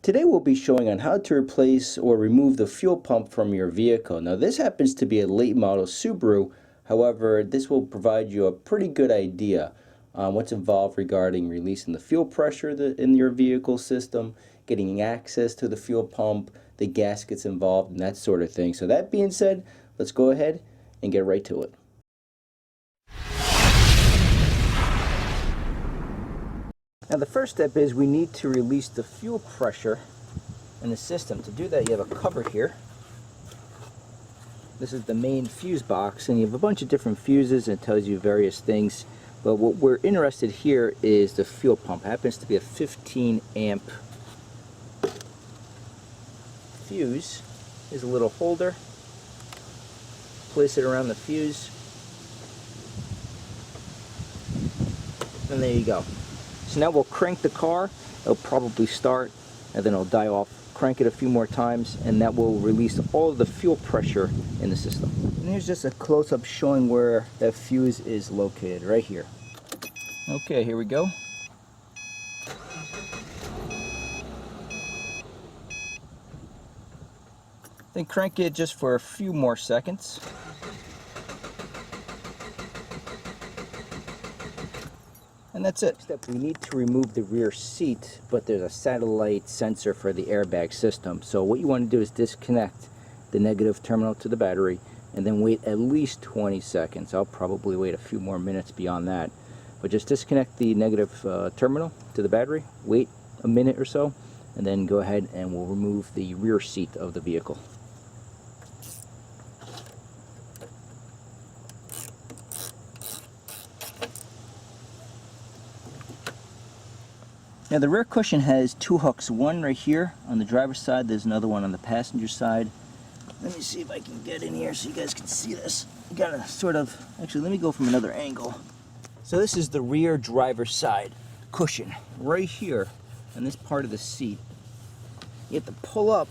Today we'll be showing on how to replace or remove the fuel pump from your vehicle. Now this happens to be a late model Subaru, however this will provide you a pretty good idea on what's involved regarding releasing the fuel pressure in your vehicle system, getting access to the fuel pump, the gaskets involved, and that sort of thing. So that being said, let's go ahead and get right to it. Now the first step is we need to release the fuel pressure in the system. To do that, you have a cover here. This is the main fuse box, and you have a bunch of different fuses, and it tells you various things. But what we're interested here is the fuel pump. It happens to be a 15 amp fuse. Here's a little holder. Place it around the fuse. And there you go. So now we'll crank the car. It'll probably start and then it'll die off. Crank it a few more times and that will release all of the fuel pressure in the system. And here's just a close-up showing where that fuse is located, right here. Okay, here we go. Then crank it just for a few more seconds. And that's it. We need to remove the rear seat, but there's a satellite sensor for the airbag system. So what you want to do is disconnect the negative terminal to the battery and then wait at least 20 seconds. I'll probably wait a few more minutes beyond that. But just disconnect the negative terminal to the battery, wait a minute or so, and then go ahead and we'll remove the rear seat of the vehicle. Now the rear cushion has two hooks, one right here on the driver's side, there's another one on the passenger side. Let me see if I can get in here so you guys can see this. You gotta sort of, actually let me go from another angle. So this is the rear driver's side cushion, right here on this part of the seat. You have to pull up,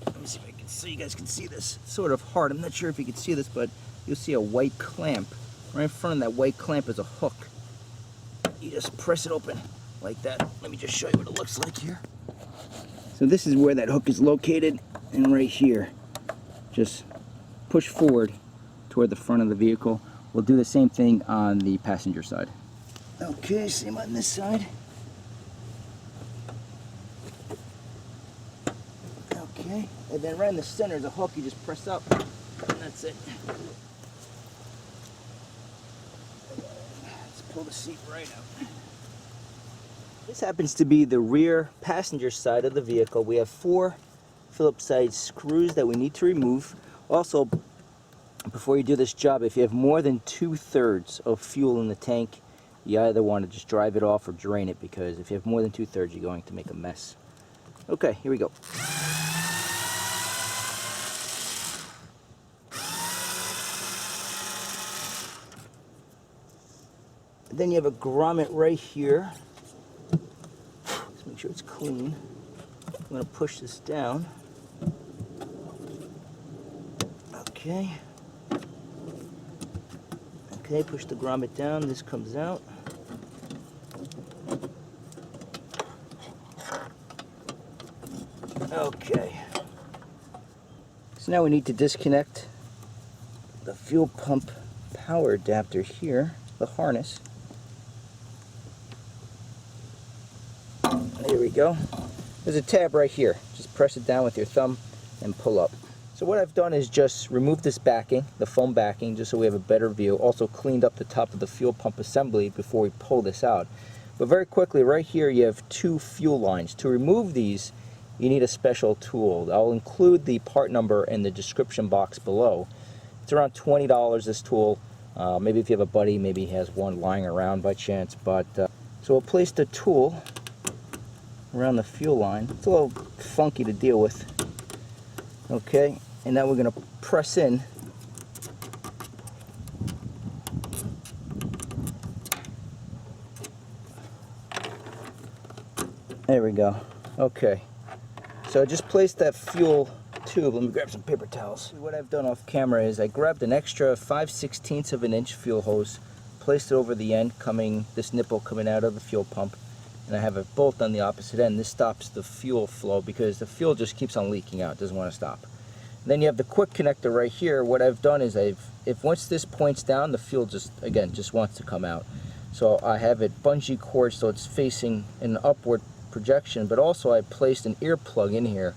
let me see if I can, so you guys can see this. It's sort of hard, I'm not sure if you can see this, but you'll see a white clamp. Right in front of that white clamp is a hook. You just press it open like that. Let me just show you what it looks like here. So this is where that hook is located, and right here. Just push forward toward the front of the vehicle. We'll do the same thing on the passenger side. Okay, same on this side. Okay, and then right in the center is a hook. You just press up, and that's it. Let's pull the seat right out. This happens to be the rear passenger side of the vehicle. We have 4 Phillips side screws that we need to remove. Also, before you do this job, if you have more than 2/3 of fuel in the tank, you either want to just drive it off or drain it, because if you have more than 2/3, you're going to make a mess. Okay, here we go. Then you have a grommet right here. Make sure it's clean. I'm going to push this down. Okay. Okay, push the grommet down. This comes out. Okay. So now we need to disconnect the fuel pump power adapter here, the harness. There we go. There's a tab right here. Just press it down with your thumb and pull up. So what I've done is just remove this backing, the foam backing, just so we have a better view. Also cleaned up the top of the fuel pump assembly before we pull this out. But very quickly, right here you have 2 fuel lines. To remove these, you need a special tool. I'll include the part number in the description box below. It's around $20, this tool. Maybe if you have a buddy, maybe he has one lying around by chance. But so we'll place the tool around the fuel line. It's a little funky to deal with. Okay, and now we're going to press in. There we go. Okay, so I just placed that fuel tube. Let me grab some paper towels. What I've done off camera is I grabbed an extra 5/16 of an inch fuel hose, placed it over the end, this nipple coming out of the fuel pump, and I have a bolt on the opposite end. This stops the fuel flow because the fuel just keeps on leaking out. It doesn't want to stop. And then you have the quick connector right here. What I've done is if once this points down, the fuel just wants to come out. So I have it bungee cord so it's facing an upward projection, but also I placed an earplug in here.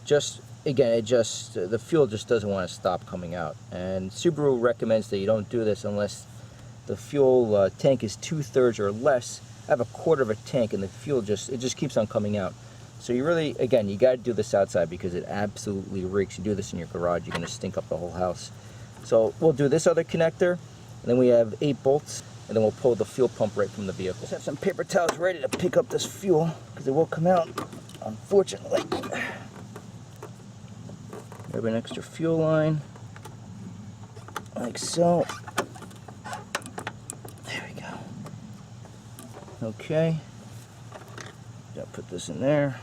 The fuel just doesn't want to stop coming out. And Subaru recommends that you don't do this unless the fuel tank is 2/3 or less. I have a quarter of a tank and the fuel just keeps on coming out. So you really, again, you got to do this outside because it absolutely reeks. You do this in your garage, you're going to stink up the whole house. So we'll do this other connector, and then we have 8 bolts, and then we'll pull the fuel pump right from the vehicle. Just have some paper towels ready to pick up this fuel because it will come out, unfortunately. Grab an extra fuel line, like so. There we go. Okay. Gotta put this in there.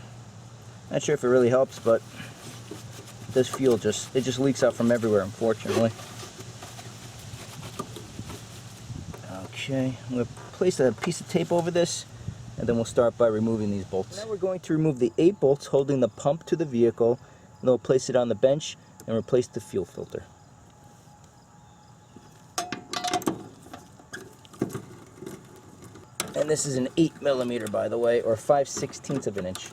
Not sure if it really helps, but this fuel just leaks out from everywhere, unfortunately. Okay, I'm going to place a piece of tape over this, and then we'll start by removing these bolts. Now we're going to remove the 8 bolts holding the pump to the vehicle, and then we'll place it on the bench and replace the fuel filter. And this is an 8mm, by the way, or 5/16 of an inch.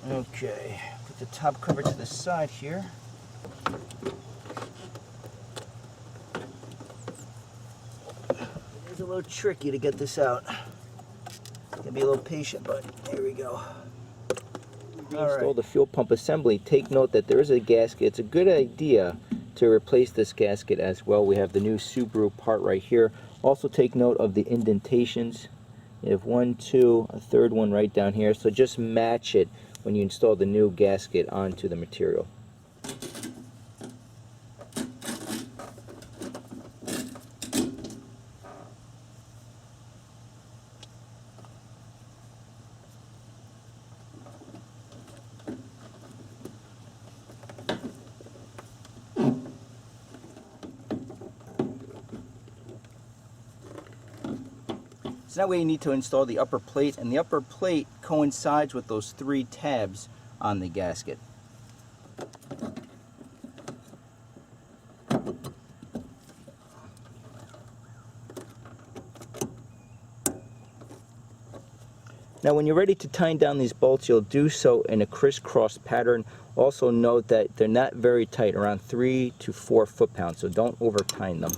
Okay, put the top cover to the side here. It's a little tricky to get this out. Gotta be a little patient, but here we go. Install the fuel pump assembly. Take note that there is a gasket. It's a good idea to replace this gasket as well. We have the new Subaru part right here. Also take note of the indentations. You have 1, 2, a third one right down here. So just match it when you install the new gasket onto the material. So that way you need to install the upper plate, and the upper plate coincides with those 3 tabs on the gasket. Now when you're ready to tighten down these bolts, you'll do so in a crisscross pattern. Also note that they're not very tight, around 3 to 4 foot-pounds, so don't over tighten them.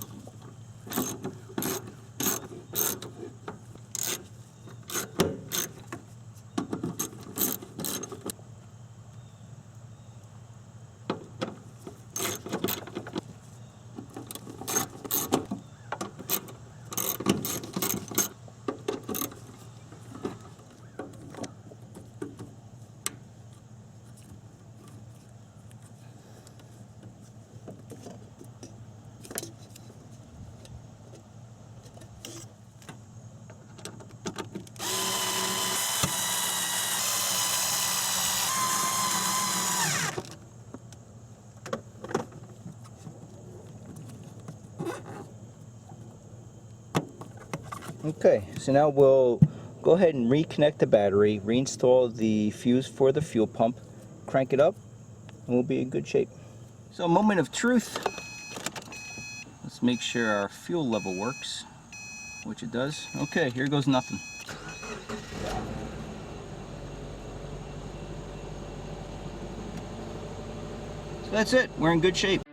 Okay, so now we'll go ahead and reconnect the battery, reinstall the fuse for the fuel pump, crank it up, and we'll be in good shape. So a moment of truth. Let's make sure our fuel level works, which it does. Okay, here goes nothing. So that's it, we're in good shape.